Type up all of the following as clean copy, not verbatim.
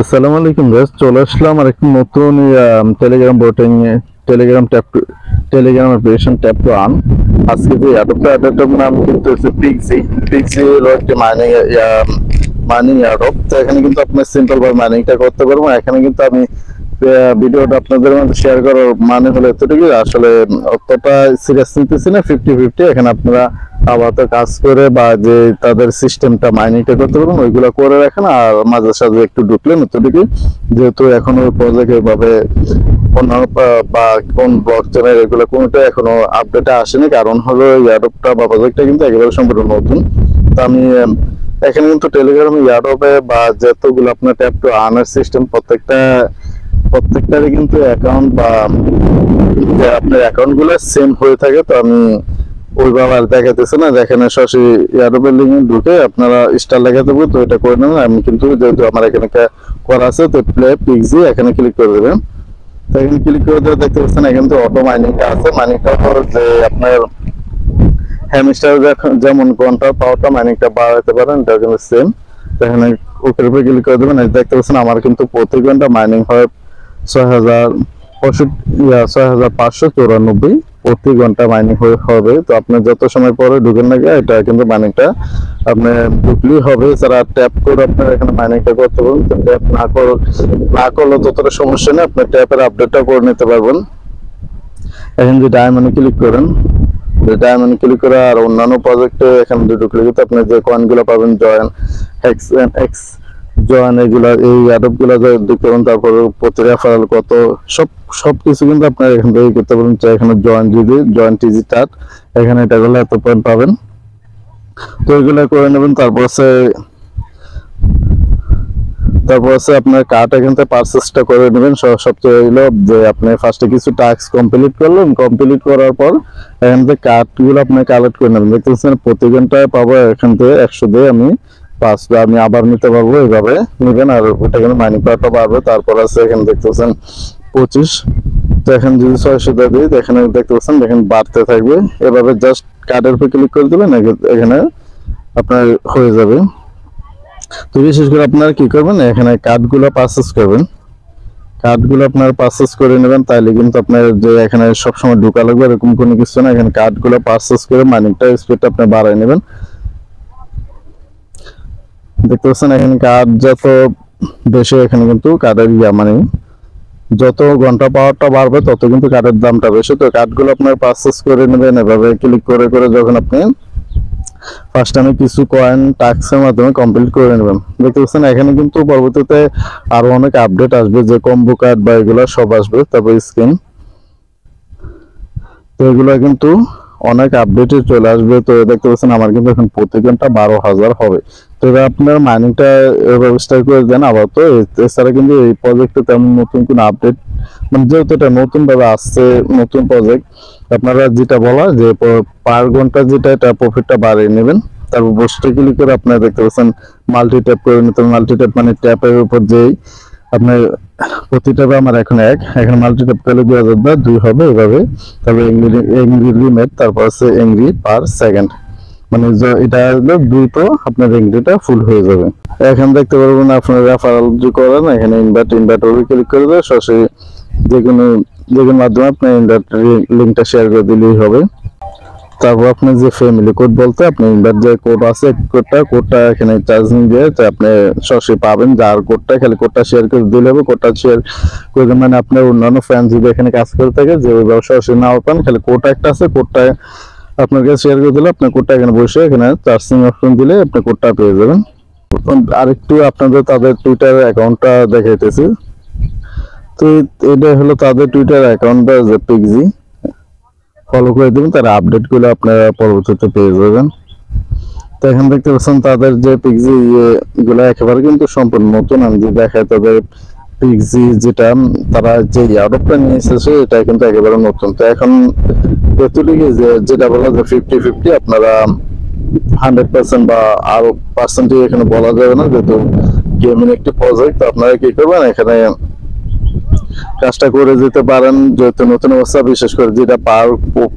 আসসালামু আলাইকুম গাইস, চলে আসলাম আর একটি নতুন Telegram boating Telegram application tap to earn. আজকে যে অ্যাডাপ্টার নাম কিন্তু হচ্ছে পিক্সি। পিক্সি হলো একটি মাইনিং অ্যাডপ। তো এখানে কিন্তু আপনি সিম্পল ভাবে মাইনিংটা করতে পারবো। এখানে কিন্তু আমি ভিডিওটা আপনাদের মধ্যে শেয়ার করার মানে হলো এতটুকু, আসলে অতটা সিরিয়াস নিতেছি না, 50-50। এখানে আপনারা আপাতত কাজ করে বা যে তাদের সিস্টেমটা মাইনিংটা করতে পারবেন ওইগুলো করে রাখেন, আর মাঝে সাঝে একটু ঢুকলেন এতটুকু। যেহেতু এখনো প্রজেক্ট এইভাবে অন্যান্য বা কোন ব্লক চেনের এগুলো কোনোটা এখনো আপডেট আসেনি, কারণ হলো ইয়ারোপটা বা প্রজেক্টটা কিন্তু একেবারে সম্পূর্ণ নতুন। তো আমি এখানে কিন্তু টেলিগ্রামে ইয়ারোপে বা যতগুলো আপনার ট্যাপ টু আর্নার সিস্টেম প্রত্যেকটারই কিন্তু অ্যাকাউন্ট বা আপনার অ্যাকাউন্ট গুলো সেম হয়ে থাকে। তো আমি ওইভাবে আর দেখাতেছে না, যেখানে সরাসরি ইয়ারোপের লিঙ্কে ঢুকে আপনারা স্টার লেখাতে হবে, তো এটা করে নেবেন। আমি কিন্তু যেহেতু আমার এখানে করা আছে, তো প্লে পিক্সি এখানে ক্লিক করে দেবেন। তো এখানে ক্লিক করে দেওয়া দেখতে পাচ্ছেন এখানে তো অটো মাইনিংটা আছে। মাইনিংটা যে আপনার হ্যামস্টার যেমন ঘন্টার পাওয়ারটা মাইনিংটা বাড়াতে পারেন, এটা কিন্তু সেম। এখানে ওকের উপরে ক্লিক করে দেবেন। দেখতে পাচ্ছেন আমার কিন্তু প্রতি ঘন্টা মাইনিং হয় 6,594 প্রতি ঘন্টা মাইনিং হবে। তো আপনি যত সময় পরে ঢুকেন না গিয়ে এটা কিন্তু মাইনিংটা আপনি ঢুকলেই হবে। যারা ট্যাপ করে আপনার এখানে মাইনিংটা করতে পারবেন। তো ট্যাপ না করলে ততটা সমস্যা নেই, আপনি ট্যাপের আপডেটটা করে নিতে পারবেন। এখন যে ডায়মন্ডে ক্লিক করেন, ডায়মন্ড ক্লিক করে আর অন্যান্য প্রজেক্টে এখানে দুটো ক্লিক করতে আপনি যে কয়েনগুলো পাবেন, জয়েন এক্স জয়েন, এগুলা এই অ্যাডপ গুলা যদি করুন, তারপর প্রতি রেফারেল কত সবকিছু কিন্তু আপনার এখান থেকে করতে পারেন। এখানে জয়েন টিজি টাট, এখানে এটা করলে এত পয়েন্ট পাবেন। তো এগুলো করে নেবেন। তারপর আছে আপনার কার্ড এখান থেকে পারচেসটা করে নেবেন। সবচেয়ে হইলো যে আপনি ফার্স্টে কিছু টাস্ক কমপ্লিট করলেন, কমপ্লিট করার পর এখান থেকে কার্ডগুলো আপনি কালেক্ট করে নেবেন। দেখতেছেন প্রতি ঘন্টায় পাবো এখান থেকে 100 দিয়ে আমি 5, আমি আবার নিতে পারবো। এইভাবে নেবেন আর ওটা কিন্তু মাইনিং পাওয়ারটা বাড়বে। তারপর আছে এখানে দেখতেছেন 25। তো এখন যদি 600 দিয়ে দিই, এখানে দেখতে পাচ্ছেন এখানে বাড়তে থাকবে। এভাবে জাস্ট কার্ডের উপর ক্লিক করে দেবেন, এখানে আপনার হয়ে যাবে। তো বিশেষ করে আপনারা কি করবেন, এখানে কার্ডগুলো পারচেস করবেন। কার্ডগুলো আপনারা পারচেস করে নেবেন, তাইলে কিন্তু আপনার যে এখানে সবসময় ঢোকা লাগবে এরকম কোনো কিছু না। এখানে কার্ডগুলো পারচেস করে মাইনিংটা স্পিডটা আপনি বাড়ায় নেবেন। দেখতে পাচ্ছেন এখানে কার্ড যত বেশি, এখানে কিন্তু কার্ডের মানে যত ঘন্টা পাওয়ারটা বাড়বে তত কিন্তু কার্ডের দামটা বেশি। তো কার্ডগুলো আপনার পারচেস করে নেবেন। এভাবে ক্লিক করে করে যখন আপনি ফার্স্ট আমি কিছু কয়েন টাস্কের মাধ্যমে কমপ্লিট করে নেবেন। দেখতে পাচ্ছেন এখানে কিন্তু পরবর্তীতে আরো অনেক আপডেট আসবে, যে কম্বো কার্ড বা এগুলো সব আসবে। তারপর স্কিন, তো এগুলো কিন্তু অনেক আপডেটে চলে আসবে। তো দেখতে পাচ্ছেন আমার কিন্তু এখন প্রতি ঘন্টা 12,000 হবে। তো এবার আপনার মাইনিংটা ব্যবস্থা করে দেন আবার। তো এছাড়া কিন্তু এই প্রজেক্টে তেমন নতুন কোনো আপডেট, মানে যেহেতু এটা নতুন ভাবে আসছে, নতুন প্রজেক্ট, আপনারা যেটা বলা যে পার ঘন্টা যেটা এটা প্রফিটটা বাড়িয়ে নেবেন। তারপর বসতে ক্লিক করে আপনারা দেখতে পাচ্ছেন মাল্টি ট্যাপ করে নিতে। মাল্টি ট্যাপ মানে ট্যাপের উপর যেই আপনার প্রতি ট্যাপে আমার এখন এখানে মাল্টি ট্যাপ করলে 2002 হবে এভাবে। তারপর এংরি লিমিট, তারপর আছে এংরি পার সেকেন্ড, মানে এটা হলো দ্রুত আপনার এংরিটা ফুল হয়ে যাবে। এখন দেখতে পারবেন আপনার রেফারেল যে করেন, এখানে ইনভার্টারে ক্লিক করে দেবে। সরাসরি যেকোনো মাধ্যমে আপনি ইনভার্টার লিঙ্কটা শেয়ার করে দিলেই হবে। তারপর আপনার যে ফ্যামিলি কোড বলতে আপনি ইনভার্ট যে কোড আছে, কোডটা এখানে চার্জিং দিয়ে আপনি সরাসরি পাবেন। যার কোডটা খালি কোডটা শেয়ার করে দিলে হবে। কোডটা শেয়ার করে মানে আপনার অন্যান্য ফ্যান যদি এখানে কাজ করে থাকে, যে ওইভাবে সরাসরি নাও পান, খালি কোড একটা আছে, কোডটা আপনাকে শেয়ার করে দিলে আপনার কোডটা এখানে বসে এখানে চার্জিং অপশন দিলে আপনি কোডটা পেয়ে যাবেন। আরেকটু আপনাদের তাদের টুইটার অ্যাকাউন্টটা দেখাইতেছি। তো এটা হলো তাদের টুইটার অ্যাকাউন্টটা, যে পিক্সি, ফলো করে দেবেন, তার আপডেট গুলো আপনারা পরবর্তীতে পেয়ে যাবেন। তো এখন দেখতে পাচ্ছেন তাদের যে পিক্সি গুলো একেবারে কিন্তু সম্পূর্ণ নতুন। আমি যে দেখাই তাদের পিক্সি যেটা তারা যে ইয়ারোপটা নিয়ে এসেছে এটা কিন্তু একেবারে নতুন। তো এখন এতটুকু যেটা বলা যে 50-50, আপনারা 100% বা আরো পার্সেন্টেজ এখানে বলা যাবে না, যেহেতু গেমিং একটি প্রজেক্ট। তো আপনারা কি করবেন, এখানে কাজটা করে যেতে পারেন। যেহেতু নতুন অবস্থা, বিশেষ করে যেটা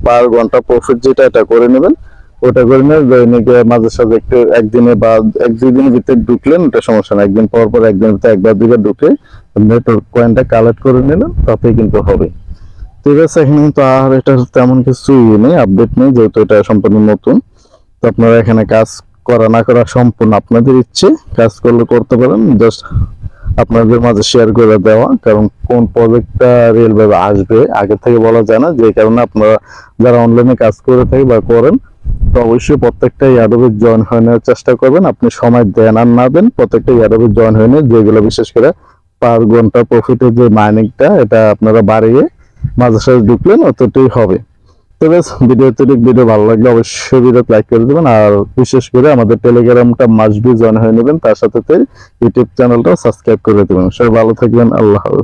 পার ঘন্টা প্রফিট যেটা, এটা করে নেবেন। ওটা করে নিয়ে দৈনিক মাঝে সাঝে একটু একদিনে বা এক দুই দিনের ভিতরে ঢুকলেন, ওটা সমস্যা না। একদিন পর পর একদিন ভিতরে একবার দুইবার ঢুকে নেটওয়ার্ক কয়েনটা কালেক্ট করে নিলেন, তাতেই কিন্তু হবে। ঠিক আছে, এখানে কিন্তু আর এটা তেমন কিছু নেই, আপডেট নেই, যেহেতু এটা সম্পূর্ণ নতুন। তো আপনারা এখানে কাজ করা না করা সম্পূর্ণ আপনাদের ইচ্ছে, কাজ করলে করতে পারেন, জাস্ট আপনাদের মাঝে শেয়ার করে দেওয়া। কারণ কোন প্রজেক্টটা রিয়েল ভাবে আসবে আগে থেকে বলা যায় না, যে কারণে আপনারা যারা অনলাইনে কাজ করে থাকেন বা করেন, তো অবশ্যই প্রত্যেকটা অ্যাডোবে জয়েন হয়ে নেওয়ার চেষ্টা করবেন। আপনি সময় দেন আর না দেন, প্রত্যেকটা অ্যাডোবে জয়েন হয়ে নিয়ে, যেগুলো বিশেষ করে পার ঘন্টা প্রফিটের যে মাইনিংটা, এটা আপনারা বাড়িয়ে মাঝে সাঝে ঢুকলেন, অতটাই হবে। তো বেশ, ভিডিও ভালো লাগলে অবশ্যই ভিডিও লাইক করে দেবেন, আর বিশেষ করে আমাদের টেলিগ্রামটা মাস্ট বি জয়েন হয়ে নেবেন, তার সাথে ইউটিউব চ্যানেলটাও সাবস্ক্রাইব করে দেবেন। সবাই ভালো থাকবেন, আল্লাহ হাফেজ।